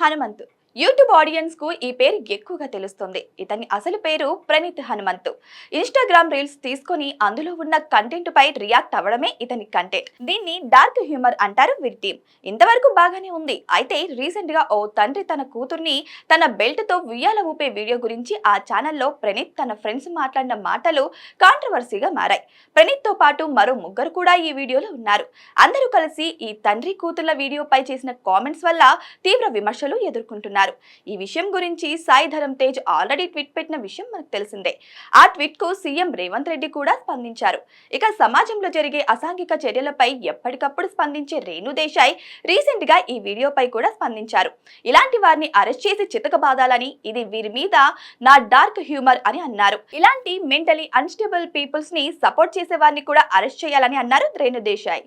Hanumanthu. YouTube audience కు ఈ పేరు ఎక్కువగా తెలుస్తుంది. ఇతని అసలు పేరు ప్రణీత్ హనుమంతు. ఇన్‌స్టాగ్రామ్ రీల్స్ తీసుకొని అందులో ఉన్న కంటెంట్ పై రియాక్ట్ అవ్వడమే ఇతని కంటెంట్. దీన్ని డార్క్ హ్యూమర్ అంటారు వీరి టీం. ఇంతవరకు బాగానే ఉంది. అయితే రీసెంట్ గా ఓ తండ్రి తన కూతుర్ని తన బెల్ట్ తో ఉయ్యాల ఊపే వీడియో గురించి ఆ ఛానల్లో ప్రణీత్ తన ఫ్రెండ్స్ మాట్లాడిన మాటలు కాంట్రవర్సీగా మారాయి. ప్రణీత్ తో పాటు మరో ముగ్గురు కూడా ఈ వీడియోలో ఉన్నారు. అందరూ కలిసి ఈ తండ్రి కూతుర్ల వీడియోపై చేసిన కామెంట్స్ వల్ల తీవ్ర విమర్శలు ఎదుర్కొంటున్నారు. ఈ విషయం గురించి సాయి ధరమ్ తేజ్ ఆల్రెడీ ట్వీట్ పెట్టిన విషయం మనకు తెలిసిందే. ఆ ట్వీట్ కు సీఎం రేవంత్ రెడ్డి కూడా స్పందించారు. ఇక సమాజంలో జరిగే అసాంఘిక చర్యలపై ఎప్పటికప్పుడు స్పందించే రేణు దేశాయ్ రీసెంట్ గా ఈ వీడియోపై కూడా స్పందించారు. ఇలాంటి వారిని అరెస్ట్ చేసి చితకబాదాలని, ఇది వీరి మీద నా డార్క్ హ్యూమర్ అని అన్నారు. ఇలాంటి మెంటలీ అన్‌స్టేబుల్ పీపుల్స్ ని సపోర్ట్ చేసే వారిని కూడా అరెస్ట్ చేయాలని అన్నారు రేణు దేశాయ్.